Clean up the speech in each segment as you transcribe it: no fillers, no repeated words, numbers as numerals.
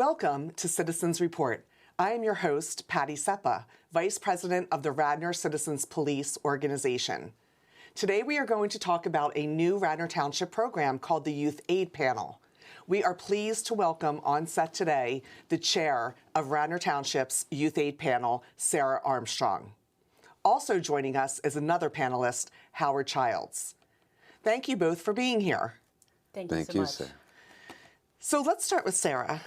Welcome to Citizens Report. I am your host, Patty Ceppa, Vice President of the Radnor Citizens Police Organization. Today we are going to talk about a new Radnor Township program called the Youth Aid Panel. We are pleased to welcome on set today the chair of Radnor Township's Youth Aid Panel, Sarah Armstrong. Also joining us is another panelist, Howard Childs. Thank you both for being here. Thank you so much. Sir. So let's start with Sarah.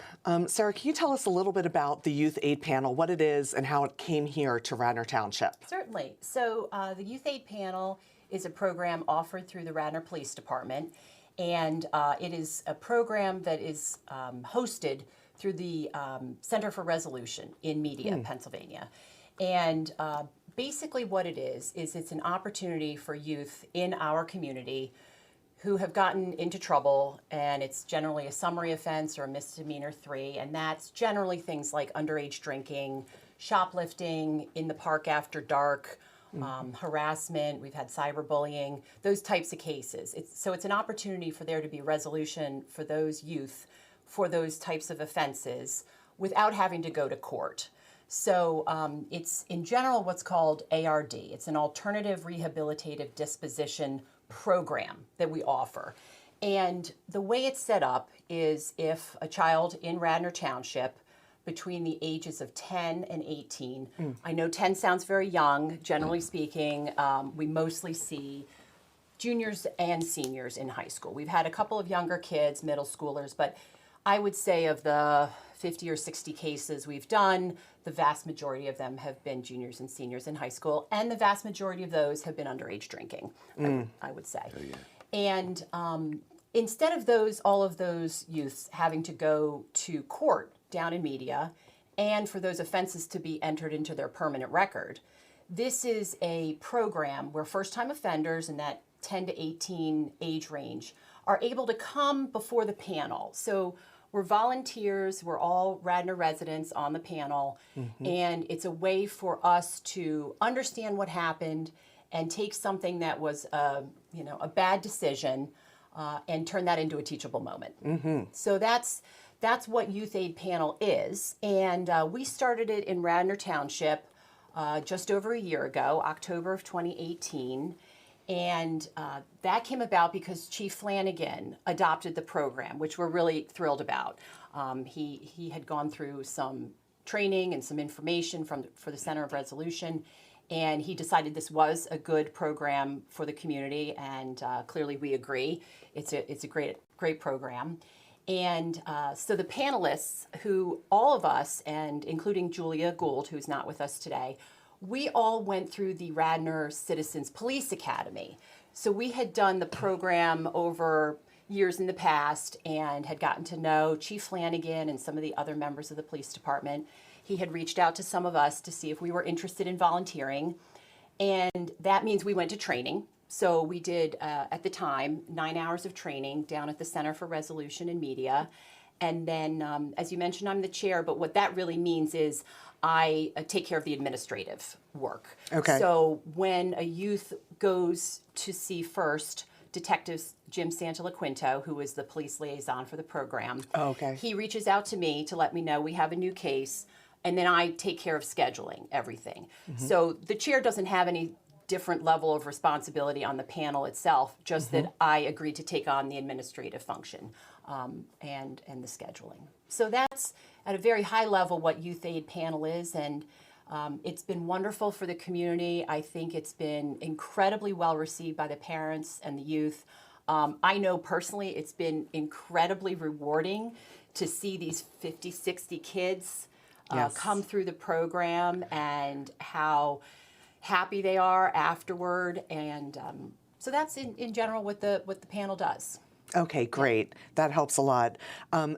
Sarah, can you tell us a little bit about the Youth Aid Panel, what it is, and how it came here to Radnor Township? Certainly. So the Youth Aid Panel is a program offered through the Radnor Police Department, and it is a program that is hosted through the Center for Resolution in Media, Pennsylvania. And basically what it is it's an opportunity for youth in our community who have gotten into trouble, and it's generally a summary offense or a misdemeanor 3, and that's generally things like underage drinking, shoplifting, in the park after dark, harassment, we've had cyberbullying, those types of cases. So it's an opportunity for there to be resolution for those youth for those types of offenses without having to go to court. So it's in general what's called ARD. It's an alternative rehabilitative disposition program that we offer. And the way it's set up is if a child in Radnor Township between the ages of 10 and 18, I know 10 sounds very young, generally speaking, we mostly see juniors and seniors in high school. We've had a couple of younger kids, middle schoolers, but I would say of the 50 or 60 cases we've done, the vast majority of them have been juniors and seniors in high school, and the vast majority of those have been underage drinking, I would say. Oh, yeah. And instead of all of those youths having to go to court down in Media, and for those offenses to be entered into their permanent record, this is a program where first-time offenders in that 10 to 18 age range are able to come before the panel. So we're volunteers, we're all Radnor residents on the panel, and it's a way for us to understand what happened and take something that was a bad decision and turn that into a teachable moment. So that's what Youth Aid Panel is, and we started it in Radnor Township just over a year ago, October of 2018. And that came about because Chief Flanagan adopted the program, which we're really thrilled about. He had gone through some training and some information for the Center of Resolution, and he decided this was a good program for the community, and clearly we agree. It's a great program. And so the panelists, who all of us, and including Julia Gould, who's not with us today, we all went through the Radnor Citizens Police Academy. So we had done the program over years in the past and had gotten to know Chief Flanagan and some of the other members of the police department. He had reached out to some of us to see if we were interested in volunteering, and that means we went to training. So we did, at the time, 9 hours of training down at the Center for Resolution in Media. And then, as you mentioned, I'm the chair, but what that really means is I take care of the administrative work. Okay. So when a youth goes to see first Detective Jim Santalaquinto, who is the police liaison for the program, he reaches out to me to let me know we have a new case, and then I take care of scheduling everything. So the chair doesn't have any different level of responsibility on the panel itself, just that I agreed to take on the administrative function and the scheduling. So that's at a very high level what Youth Aid Panel is, and it's been wonderful for the community. I think it's been incredibly well received by the parents and the youth. I know personally it's been incredibly rewarding to see these 50, 60 kids come through the program and how happy they are afterward, and so that's in general what the panel does. Okay, great. That helps a lot.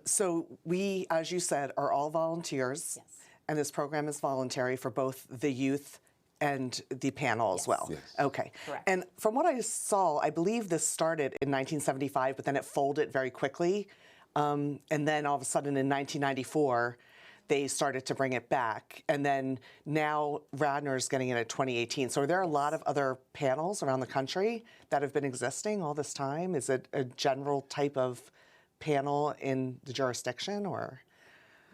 So we, as you said, are all volunteers, and this program is voluntary for both the youth and the panel as well. Yes. Okay. Correct. And from what I saw, I believe this started in 1975, but then it folded very quickly, and then all of a sudden in 1994, they started to bring it back. And then now Radnor's getting it at 2018. So are there a lot of other panels around the country that have been existing all this time? Is it a general type of panel in the jurisdiction, or?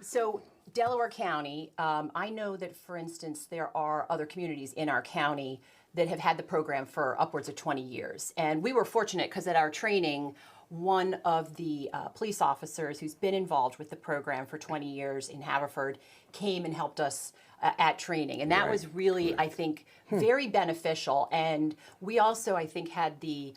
So Delaware County, I know that, for instance, there are other communities in our county that have had the program for upwards of 20 years. And we were fortunate because at our training, one of the police officers who's been involved with the program for 20 years in Haverford came and helped us at training. And that was really, I think, very beneficial. And we also, I think, had the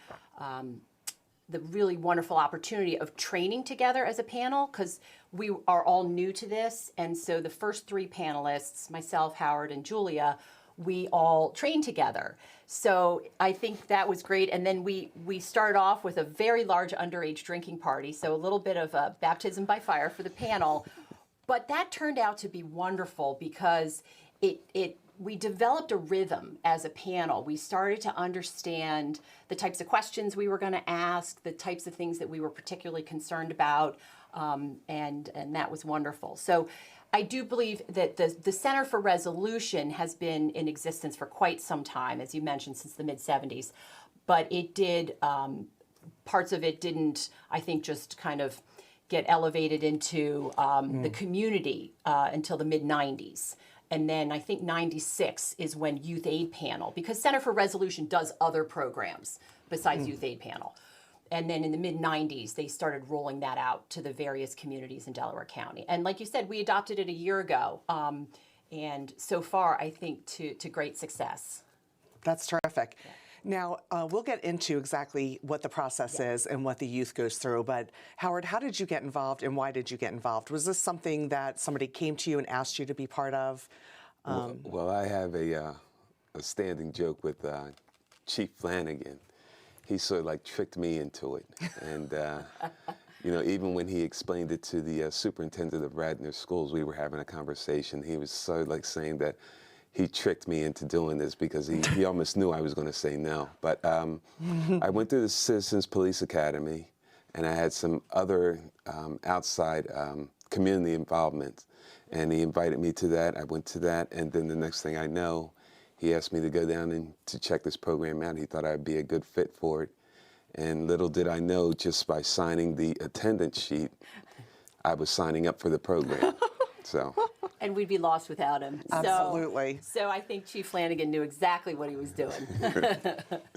really wonderful opportunity of training together as a panel, because we are all new to this. And so the first three panelists, myself, Howard, and Julia, we all trained together. So I think that was great. And then we started off with a very large underage drinking party, so a little bit of a baptism by fire for the panel. But that turned out to be wonderful because we developed a rhythm as a panel. We started to understand the types of questions we were going to ask, the types of things that we were particularly concerned about, and that was wonderful. So I do believe that the Center for Resolution has been in existence for quite some time, as you mentioned, since the mid-'70s. But it did, parts of it didn't, I think, just kind of get elevated into the community until the mid-'90s. And then I think 96 is when Youth Aid Panel, because Center for Resolution does other programs besides Youth Aid Panel. And then in the mid-'90s, they started rolling that out to the various communities in Delaware County. And like you said, we adopted it a year ago. And so far, I think, to great success. That's terrific. Yeah. Now, we'll get into exactly what the process is and what the youth goes through. But Howard, how did you get involved and why did you get involved? Was this something that somebody came to you and asked you to be part of? Well, I have a standing joke with Chief Flanagan. He sort of like tricked me into it. And, you know, even when he explained it to the superintendent of Radnor schools, we were having a conversation. He was sort of like saying that he tricked me into doing this because he almost knew I was going to say no. But I went through the Citizens Police Academy, and I had some other outside community involvement. And he invited me to that. I went to that, and then the next thing I know, he asked me to go down and to check this program out. He thought I'd be a good fit for it. And little did I know, just by signing the attendance sheet, I was signing up for the program. So. And we'd be lost without him. Absolutely. So I think Chief Flanagan knew exactly what he was doing.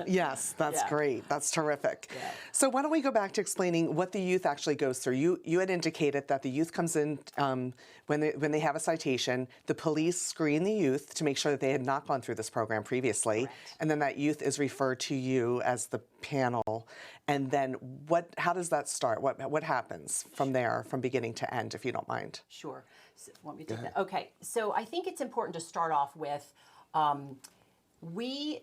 Yes, that's great. That's terrific. Yeah. So why don't we go back to explaining what the youth actually goes through? You had indicated that the youth comes in when they have a citation. The police screen the youth to make sure that they had not gone through this program previously. Correct. And then that youth is referred to you as the panel. And then how does that start? What happens from there, from beginning to end, if you don't mind? Sure. So, want me to take that? Okay. So I think it's important to start off with, we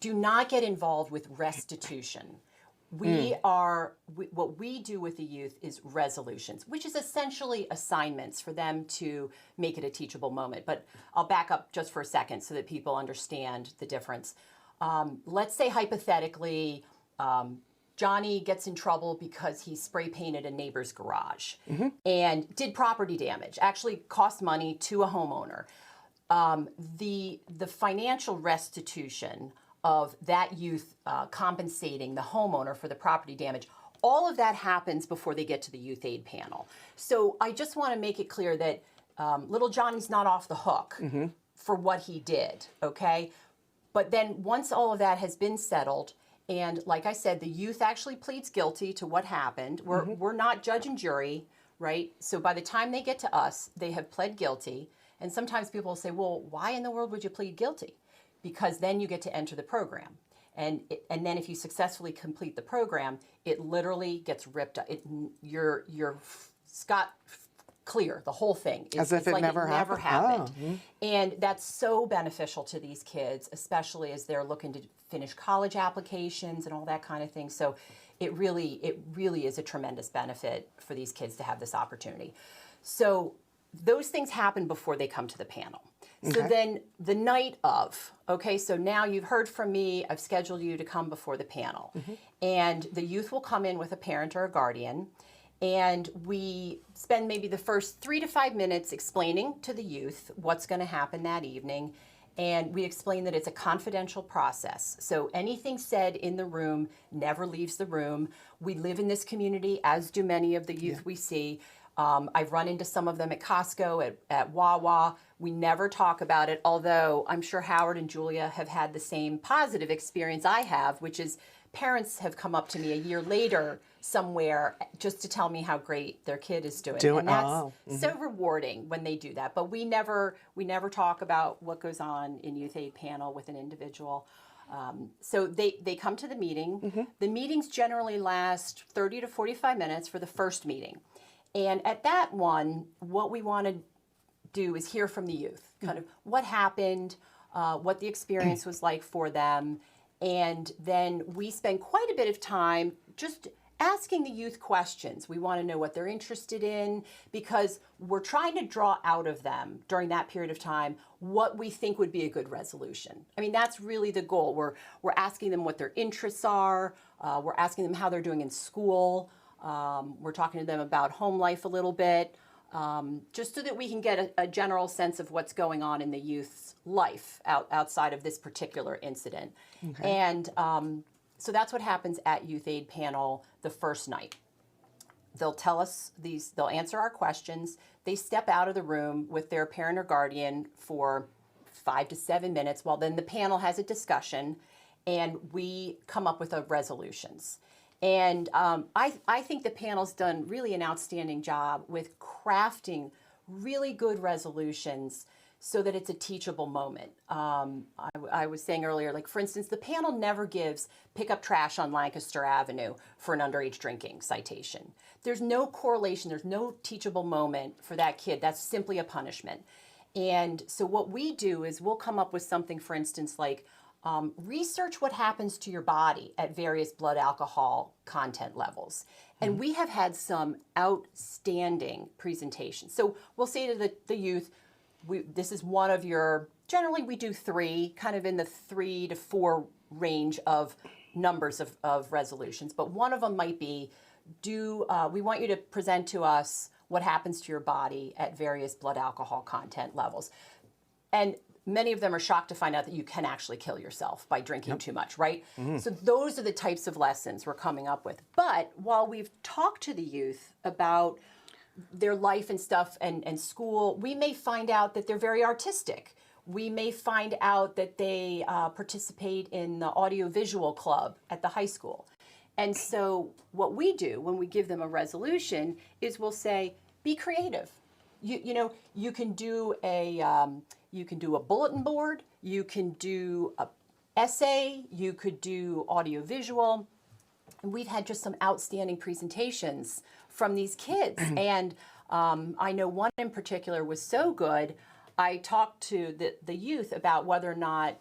do not get involved with restitution. What we do with the youth is resolutions, which is essentially assignments for them to make it a teachable moment. But I'll back up just for a second so that people understand the difference. Let's say hypothetically, Johnny gets in trouble because he spray painted a neighbor's garage and did property damage, actually cost money to a homeowner. The financial restitution of that youth compensating the homeowner for the property damage, all of that happens before they get to the Youth Aid Panel. So I just want to make it clear that little Johnny's not off the hook for what he did, okay? But then once all of that has been settled, and like I said, the youth actually pleads guilty to what happened. We're not judge and jury, right? So by the time they get to us, they have pled guilty. And sometimes people will say, well, why in the world would you plead guilty? Because then you get to enter the program. And then if you successfully complete the program, it literally gets ripped up. You're scot clear, the whole thing. As if it like never happened. Oh. And that's so beneficial to these kids, especially as they're looking to finish college applications and all that kind of thing. So it really is a tremendous benefit for these kids to have this opportunity. So those things happen before they come to the panel. Okay. So then the night of, okay, so now you've heard from me, I've scheduled you to come before the panel. And the youth will come in with a parent or a guardian. And we spend maybe the first 3 to 5 minutes explaining to the youth what's going to happen that evening. And we explain that it's a confidential process. So anything said in the room never leaves the room. We live in this community, as do many of the youth we see. I've run into some of them at Costco, at Wawa. We never talk about it, although I'm sure Howard and Julia have had the same positive experience I have, which is parents have come up to me a year later somewhere just to tell me how great their kid is doing. And that's so rewarding when they do that. But we never talk about what goes on in youth aid panel with an individual. So they come to the meeting. The meetings generally last 30 to 45 minutes for the first meeting. And at that one, what we want to do is hear from the youth, kind of what happened, what the experience was like for them. And then we spend quite a bit of time just asking the youth questions. We want to know what they're interested in because we're trying to draw out of them during that period of time what we think would be a good resolution. I mean, that's really the goal. We're asking them what their interests are. We're asking them how they're doing in school. We're talking to them about home life a little bit, just so that we can get a general sense of what's going on in the youth's life outside of this particular incident. Okay. And so that's what happens at Youth Aid Panel the first night. They'll tell us they'll answer our questions. They step out of the room with their parent or guardian for 5 to 7 minutes while then the panel has a discussion and we come up with resolutions. And I think the panel's done really an outstanding job with crafting really good resolutions so that it's a teachable moment. I was saying earlier, like for instance, the panel never gives pick up trash on Lancaster Avenue for an underage drinking citation. There's no correlation, there's no teachable moment for that kid. That's simply a punishment. And so what we do is we'll come up with something, for instance, like research what happens to your body at various blood alcohol content levels. And we have had some outstanding presentations. So we'll say to the youth, this is one of your, generally we do 3, kind of in the 3 to 4 range of numbers of resolutions. But one of them might be, we want you to present to us what happens to your body at various blood alcohol content levels. And many of them are shocked to find out that you can actually kill yourself by drinking too much, right? So those are the types of lessons we're coming up with. But while we've talked to the youth about their life and stuff and school, we may find out that they're very artistic. We may find out that they participate in the audiovisual club at the high school. And so what we do when we give them a resolution is we'll say, be creative. You can do a bulletin board, you can do an essay, you could do audiovisual. And we've had just some outstanding presentations from these kids. And I know one in particular was so good, I talked to the youth about whether or not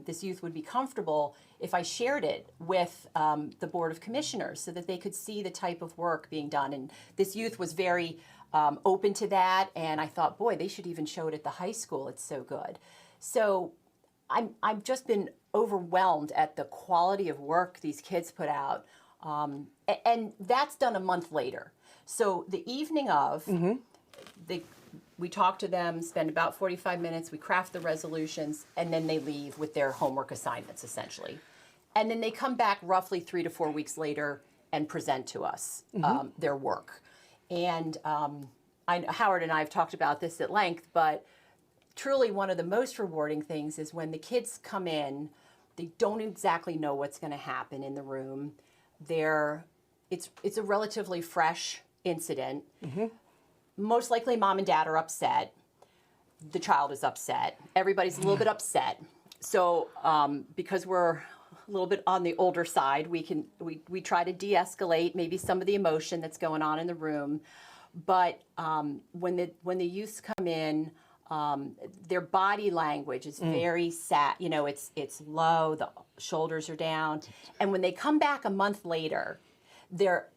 this youth would be comfortable if I shared it with the Board of Commissioners so that they could see the type of work being done. And this youth was very open to that, and I thought, boy, they should even show it at the high school. It's so good. So I've just been overwhelmed at the quality of work these kids put out, and that's done a month later. So the evening of, we talk to them, spend about 45 minutes, we craft the resolutions, and then they leave with their homework assignments, essentially. And then they come back roughly 3 to 4 weeks later and present to us their work. And Howard and I have talked about this at length, but truly one of the most rewarding things is when the kids come in, they don't exactly know what's going to happen in the room. It's a relatively fresh incident. Most likely mom and dad are upset. The child is upset. Everybody's a little bit upset. So because we're a little bit on the older side, we try to de-escalate maybe some of the emotion that's going on in the room. But when the youths come in, their body language is very sad. It's low, the shoulders are down. And when they come back a month later, their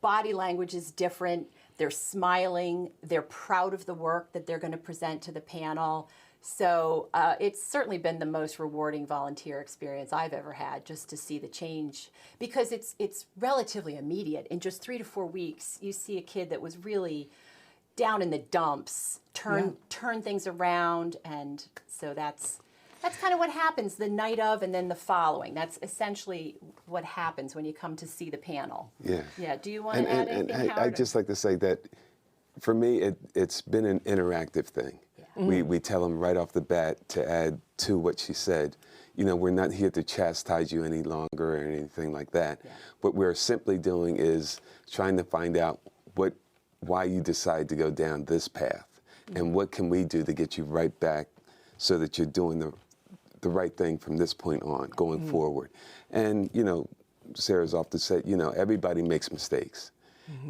body language is different. They're smiling. They're proud of the work that they're going to present to the panel. So it's certainly been the most rewarding volunteer experience I've ever had, just to see the change, because it's relatively immediate. In just 3 to 4 weeks, you see a kid that was really down in the dumps turn things around, and so that's kind of what happens the night of and then the following. That's essentially what happens when you come to see the panel. Yeah. Do you want to add anything, Howard? I'd just like to say that for me, it's been an interactive thing. We tell them right off the bat to add to what she said. You know, we're not here to chastise you any longer or anything like that. What we're simply doing is trying to find out why you decide to go down this path, and what can we do to get you right back so that you're doing the right thing from this point on, going forward. And, you know, Sarah's often said, you know, everybody makes mistakes.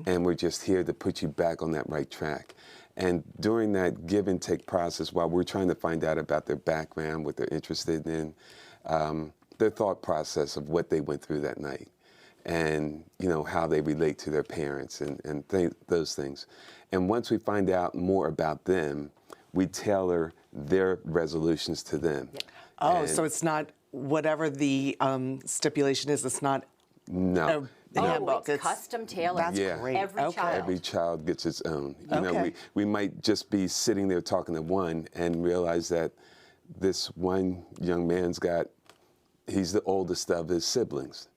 And we're just here to put you back on that right track. And during that give and take process, while we're trying to find out about their background, what they're interested in, their thought process of what they went through that night, and, you know, how they relate to their parents and those things. And once we find out more about them, we tailor their resolutions to them. Oh, And so it's not whatever the stipulation is, it's not no. a handbook. It's custom tailored. That's Yeah. great. Every Okay. child. Every child gets its own. You know, Okay. we might just be sitting there talking to one and realize that this one young man's he's the oldest of his siblings.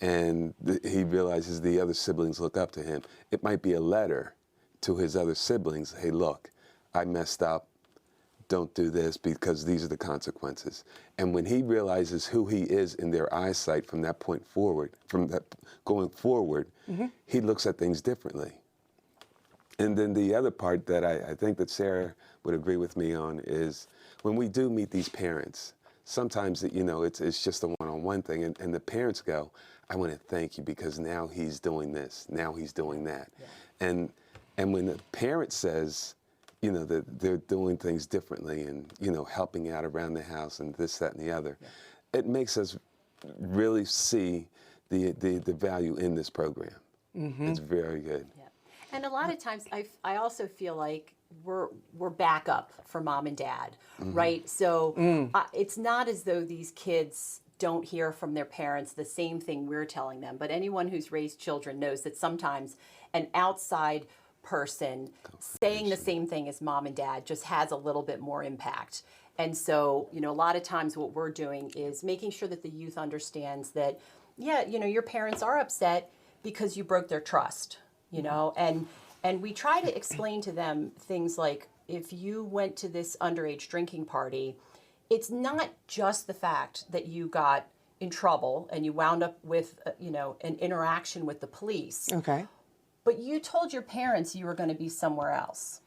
And he realizes the other siblings look up to him. It might be a letter to his other siblings. Hey, look, I messed up. Don't do this because these are the consequences. And when he realizes who he is in their eyesight from that point forward, from that going forward, he looks at things differently. And then the other part that I think that Sarah would agree with me on is when we do meet these parents, sometimes, you know, it's just a one-on-one thing, and the parents go, I want to thank you because now he's doing this, now he's doing that. And when the parent says, you know, that they're doing things differently and, you know, helping out around the house and this, that, and the other, it makes us really see the value in this program. It's very good. And a lot of times, I also feel like we're backup for mom and dad, right? So it's not as though these kids don't hear from their parents the same thing we're telling them. But anyone who's raised children knows that sometimes an outside person saying the same thing as mom and dad just has a little bit more impact. And so, you know, a lot of times what we're doing is making sure that the youth understands that, yeah, you know, your parents are upset because you broke their trust, you know, and we try to explain to them things like, if you went to this underage drinking party, it's not just the fact that you got in trouble and you wound up with, you know, an interaction with the police. Okay. But you told your parents you were going to be somewhere else.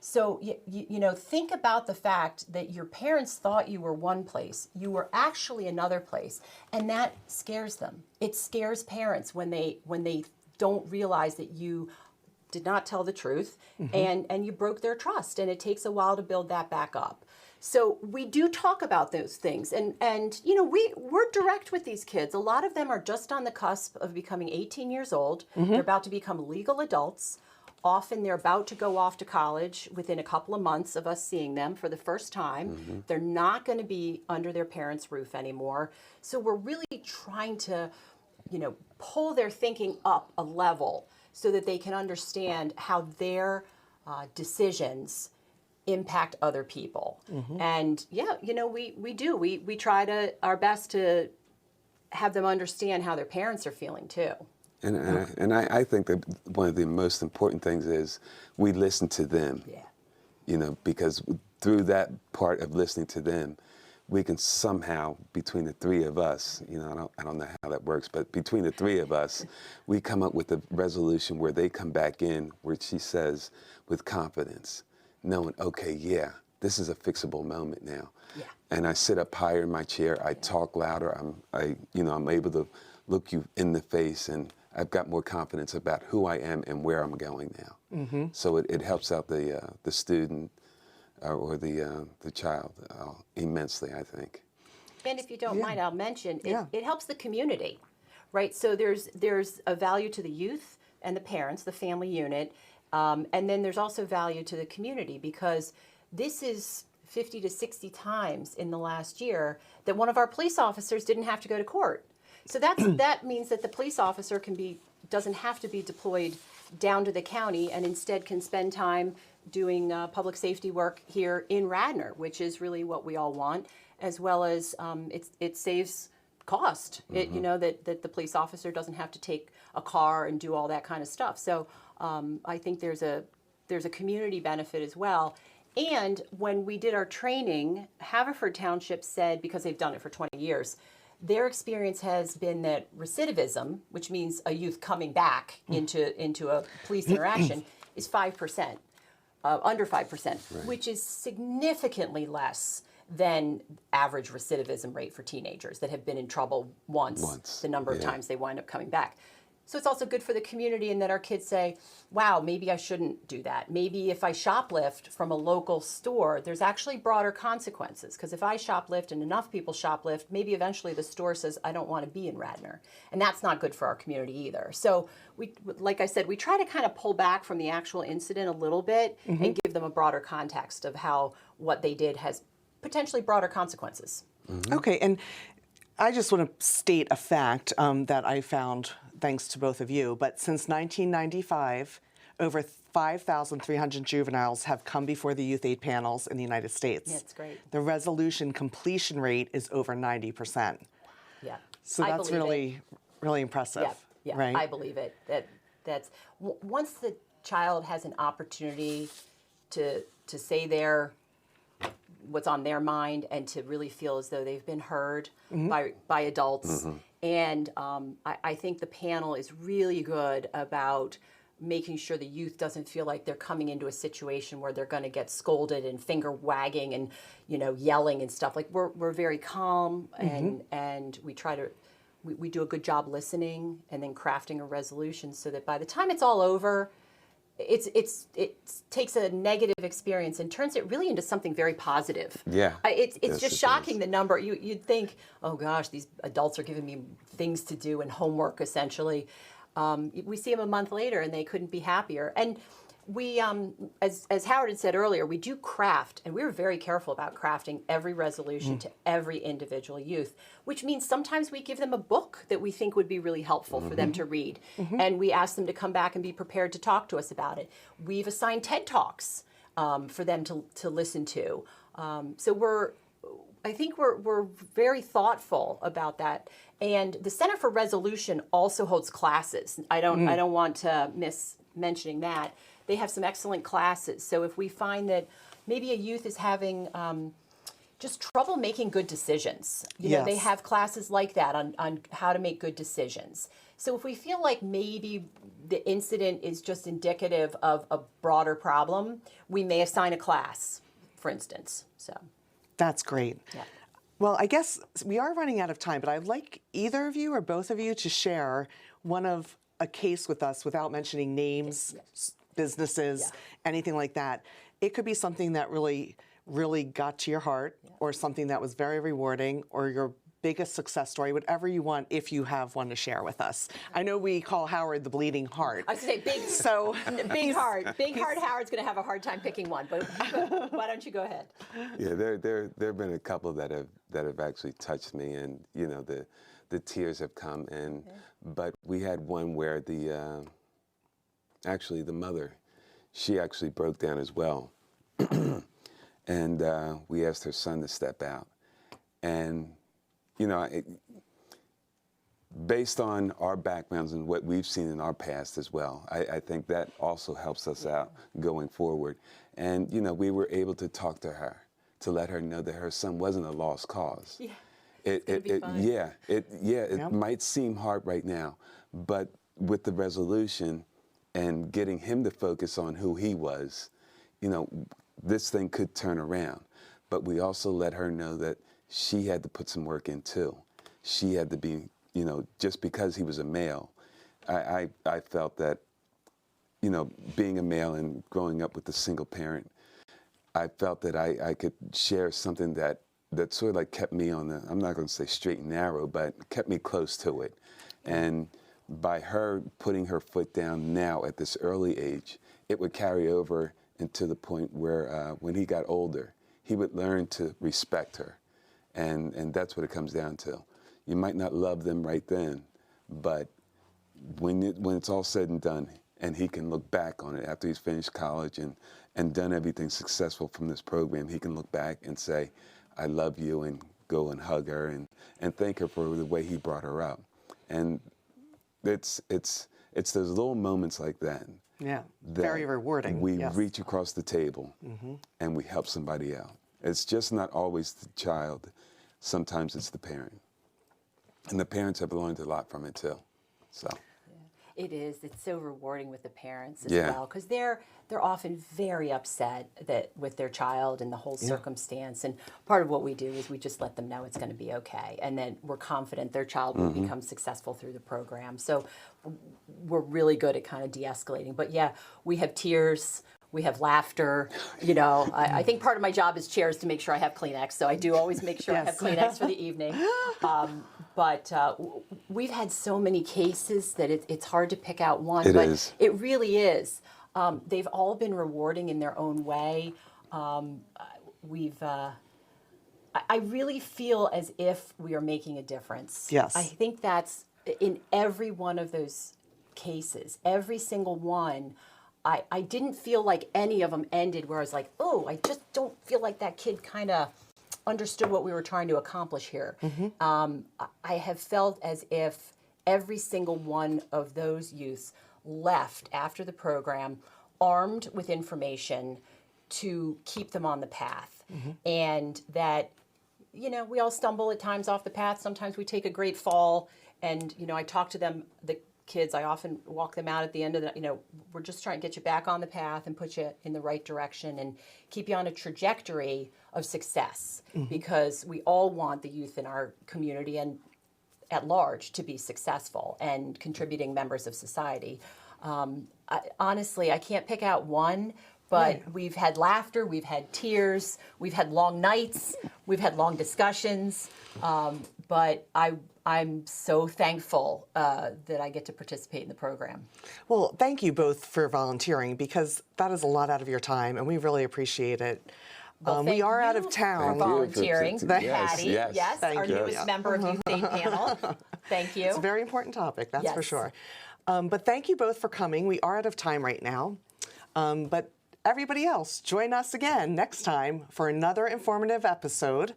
So, you know, think about the fact that your parents thought you were one place. You were actually another place. And that scares them. It scares parents when they don't realize that you did not tell the truth and you broke their trust. And it takes a while to build that back up. So we do talk about those things. And you know, we're direct with these kids. A lot of them are just on the cusp of becoming 18 years old. They're about to become legal adults. Often they're about to go off to college within a couple of months of us seeing them for the first time. They're not going to be under their parents' roof anymore. So we're really trying to, you know, pull their thinking up a level so that they can understand how their decisions impact other people. And yeah, you know, we do. We try our best to have them understand how their parents are feeling too. And I think that one of the most important things is we listen to them. Yeah. You know, because through that part of listening to them, we can somehow, between the three of us, you know, I don't know how that works, but between the three of us, we come up with a resolution where they come back in, where she says, with confidence, knowing, okay, yeah, this is a fixable moment now. Yeah. And I sit up higher in my chair, I talk louder, I'm able to look you in the face, and I've got more confidence about who I am and where I'm going now. So it helps out the student or the child immensely, I think. And if you don't mind, I'll mention it helps the community, right? So there's a value to the youth and the parents, the family unit, and then there's also value to the community, because this is 50 to 60 times in the last year that one of our police officers didn't have to go to court. So that means that the police officer doesn't have to be deployed down to the county, and instead can spend time doing public safety work here in Radnor, which is really what we all want, as well as it saves cost. You know, that the police officer doesn't have to take a car and do all that kind of stuff. So I think there's a there's a community benefit as well. And when we did our training, Haverford Township said, because they've done it for 20 years, their experience has been that recidivism, which means a youth coming back into a police interaction, is 5%, under 5%, which is significantly less than average recidivism rate for teenagers that have been in trouble once. The number of times they wind up coming back. So it's also good for the community in that our kids say, wow, maybe I shouldn't do that. Maybe if I shoplift from a local store, there's actually broader consequences. Because if I shoplift and enough people shoplift, maybe eventually the store says, I don't want to be in Radnor. And that's not good for our community either. So we, like I said, we try to kind of pull back from the actual incident a little bit and give them a broader context of how what they did has potentially broader consequences. Okay, and I just want to state a fact that I found thanks to both of you, but since 1995, over 5,300 juveniles have come before the youth aid panels in the United States. Yeah, it's great. The resolution completion rate is over 90%. Yeah. So that's really impressive. Yeah, right? I believe it. That's once the child has an opportunity to say what's on their mind and to really feel as though they've been heard by adults. And I think the panel is really good about making sure the youth doesn't feel like they're coming into a situation where they're going to get scolded and finger wagging and yelling and stuff. Like we're very calm and we try to we do a good job listening and then crafting a resolution so that by the time it's all over, it takes a negative experience and turns it really into something very posive. Yeah. It's just shocking the number. You'd think, oh gosh, these adults are giving me things to do and homework essentially. We see them a month later and they couldn't be happier. And we, as Howard had said earlier, we do craft, and we were very careful about crafting every resolution to every individual youth, which means sometimes we give them a book that we think would be really helpful for them to read. And we ask them to come back and be prepared to talk to us about it. We've assigned TED Talks for them to listen to. So I think we're very thoughtful about that. And the Center for Resolution also holds classes. I don't want to miss mentioning that. They have some excellent classes. So if we find that maybe a youth is having just trouble making good decisions, they have classes like that on how to make good decisions. So if we feel like maybe the incident is just indicative of a broader problem, we may assign a class, for instance. So that's great. Yeah. Well, I guess we are running out of time, but I'd like either of you or both of you to share a case with us without mentioning names, businesses, anything like that. It could be something that really got to your heart or something that was very rewarding or your biggest success story, whatever you want, if you have one to share with us. I know we call Howard the bleeding heart. I was going to say big heart. Big heart Howard's going to have a hard time picking one, but why don't you go ahead? Yeah, there have been a couple that have actually touched me, and the tears have come in. But we had one where the mother, she actually broke down as well. And we asked her son to step out. And, based on our backgrounds and what we've seen in our past as well, I think that also helps us out going forward. And, we were able to talk to her, to let her know that her son wasn't a lost cause. Yeah. It might seem hard right now, but with the resolution and getting him to focus on who he was, this thing could turn around. But we also let her know that she had to put some work in too. She had to be, just because he was a male, I felt that, being a male and growing up with a single parent, I felt that I could share something that sort of like kept me on the, I'm not going to say straight and narrow, but kept me close to it. And by her putting her foot down now at this early age, it would carry over into the point where when he got older, he would learn to respect her. And that's what it comes down to. You might not love them right then, but when it's all said and done, and he can look back on it after he's finished college and done everything successful from this program, he can look back and say, I love you, and go and hug her and thank her for the way he brought her up. And it's those little moments like that Yeah, that very rewarding. we yes. reach across the table and we help somebody out. It's just not always the child. Sometimes it's the parent. And the parents have learned a lot from it too. So. It is. It's so rewarding with the parents as Yeah. well, because they're often very upset that with their child and the whole circumstance. And part of what we do is we just let them know it's going to be okay, and then we're confident their child will become successful through the program. So we're really good at kind of de-escalating. But yeah, we have tears. We have laughter. You know, I think part of my job as chair is to make sure I have Kleenex. So I do always make sure I have Kleenex for the evening. But we've had so many cases that it's hard to pick out one. It but is. It really is. They've all been rewarding in their own way. I really feel as if we are making a difference. Yes. I think that's in every one of those cases, every single one. I didn't feel like any of them ended where I was like, oh, I just don't feel like that kid kind of understood what we were trying to accomplish here. I have felt as if every single one of those youths left after the program armed with information to keep them on the path. And that, you know, we all stumble at times off the path. Sometimes we take a great fall. And, you know, I talk to them, the kids, I often walk them out at the end of the, you know, we're just trying to get you back on the path and put you in the right direction and keep you on a trajectory of success, because we all want the youth in our community and at large to be successful and contributing members of society. Honestly, I can't pick out one, but we've had laughter, we've had tears, we've had long nights, we've had long discussions, but I'm so thankful that I get to participate in the program. Well, thank you both for volunteering, because that is a lot out of your time, and we really appreciate it. Well, We thank are out you of town. for volunteering. Yes, Patty, yes. Thank our you. newest member of Youth Aid Panel. Thank you. It's a very important topic, that's for Yes. sure. But thank you both for coming. We are out of time right now. But everybody else, join us again next time for another informative episode.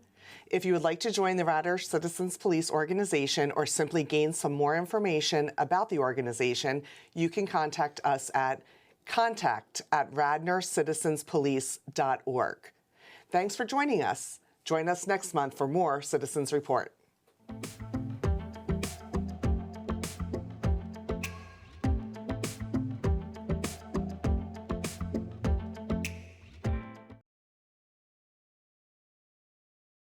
If you would like to join the Radnor Citizens Police organization or simply gain some more information about the organization, you can contact us at contact@radnorcitizenspolice.org. Thanks for joining us. Join us next month for more Citizens Report.